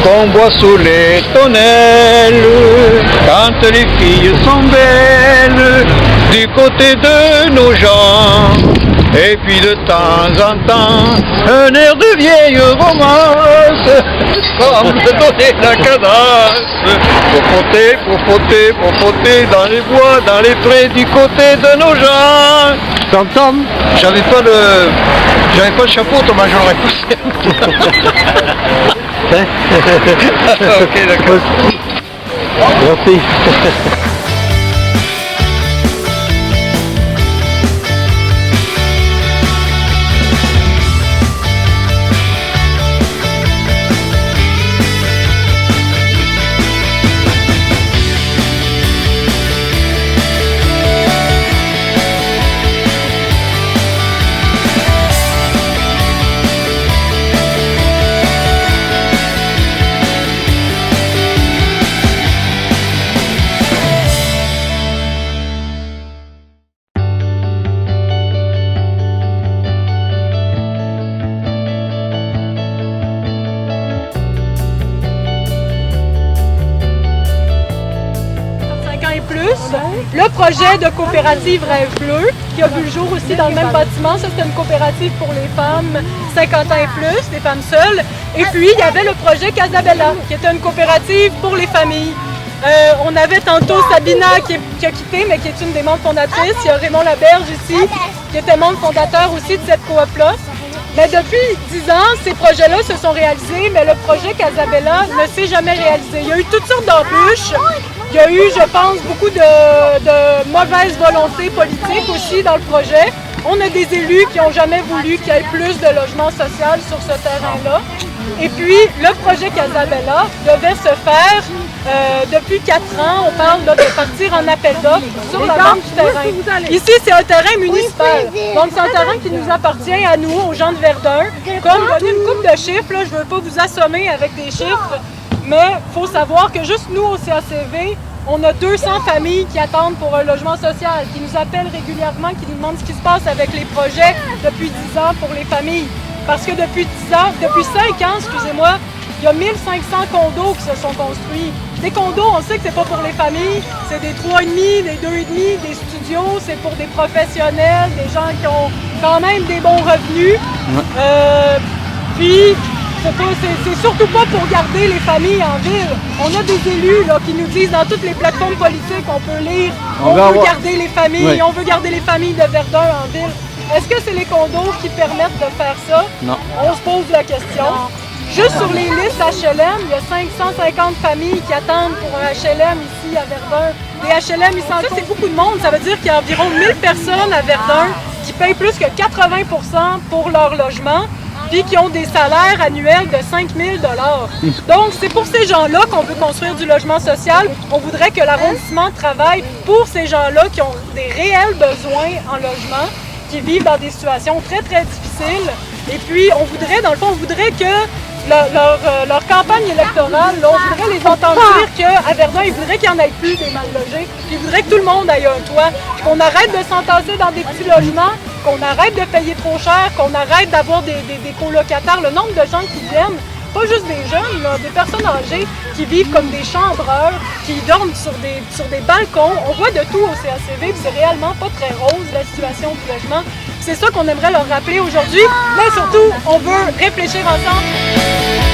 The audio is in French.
Qu'on boit sous les tonnelles, quand les filles sont belles, du côté de nos gens. Et puis de temps en temps, un air de vieille romance, semble donner la cadence. Pour frotter dans les bois, dans les prés, du côté de nos gens. Tom, J'avais pas le chapeau, Thomas, j'aurais poussé. Ok, d'accord. Merci. Le projet de coopérative Rêve Bleu, qui a vu le jour aussi dans le même bâtiment, ça c'était une coopérative pour les femmes 50 ans et plus, les femmes seules. Et puis il y avait le projet Casabella, qui était une coopérative pour les familles. On avait tantôt Sabina qui a quitté, mais qui est une des membres fondatrices. Il y a Raymond Laberge ici, qui était membre fondateur aussi de cette coop-là. Mais depuis 10 ans, ces projets-là se sont réalisés, mais le projet Casabella ne s'est jamais réalisé. Il y a eu toutes sortes d'embûches. Il y a eu, je pense, beaucoup de mauvaise volonté politique aussi dans le projet. On a des élus qui n'ont jamais voulu qu'il y ait plus de logement social sur ce terrain-là. Et puis, le projet Casabella devait se faire depuis 4 ans. On parle là, de partir en appel d'offres sur la vente du terrain. Ici, c'est un terrain municipal. Donc, c'est un terrain qui nous appartient à nous, aux gens de Verdun. Comme donner une couple de chiffres, là, je ne veux pas vous assommer avec des chiffres, mais il faut savoir que juste nous, au CACV, on a 200 familles qui attendent pour un logement social, qui nous appellent régulièrement, qui nous demandent ce qui se passe avec les projets depuis 10 ans pour les familles. Parce que depuis 10 ans, depuis 5 ans, excusez-moi, il y a 1500 condos qui se sont construits. Des condos, on sait que c'est pas pour les familles, c'est des 3,5, des 2,5, des studios, c'est pour des professionnels, des gens qui ont quand même des bons revenus. Puis, c'est surtout pas pour garder les familles en ville. On a des élus là, qui nous disent dans toutes les plateformes politiques, on peut lire, on veut garder les familles, on veut garder les familles de Verdun en ville. Est-ce que c'est les condos qui permettent de faire ça? Non. On se pose la question. Juste sur les listes HLM, il y a 550 familles qui attendent pour un HLM ici à Verdun. Les HLM, ils s'en c'est beaucoup de monde. Ça veut dire qu'il y a environ 1000 personnes à Verdun qui payent plus que 80 % pour leur logement, puis qui ont des salaires annuels de 5 000 $. Donc, c'est pour ces gens-là qu'on veut construire du logement social. On voudrait que l'arrondissement travaille pour ces gens-là qui ont des réels besoins en logement, qui vivent dans des situations très, très difficiles. Et puis, on voudrait, dans le fond, on voudrait que leur campagne électorale, là, on voudrait les entendre dire qu'à Verdun, ils voudraient qu'il n'y en ait plus des mal logés, ils voudraient que tout le monde ait un toit, qu'on arrête de s'entasser dans des petits logements, qu'on arrête de payer trop cher, qu'on arrête d'avoir des colocataires. Le nombre de gens qui viennent, pas juste des jeunes, là, des personnes âgées qui vivent comme des chambreurs, qui dorment sur des balcons. On voit de tout au CACV, puis c'est réellement pas très rose la situation du logement. C'est ça qu'on aimerait leur rappeler aujourd'hui, mais surtout, on veut réfléchir ensemble.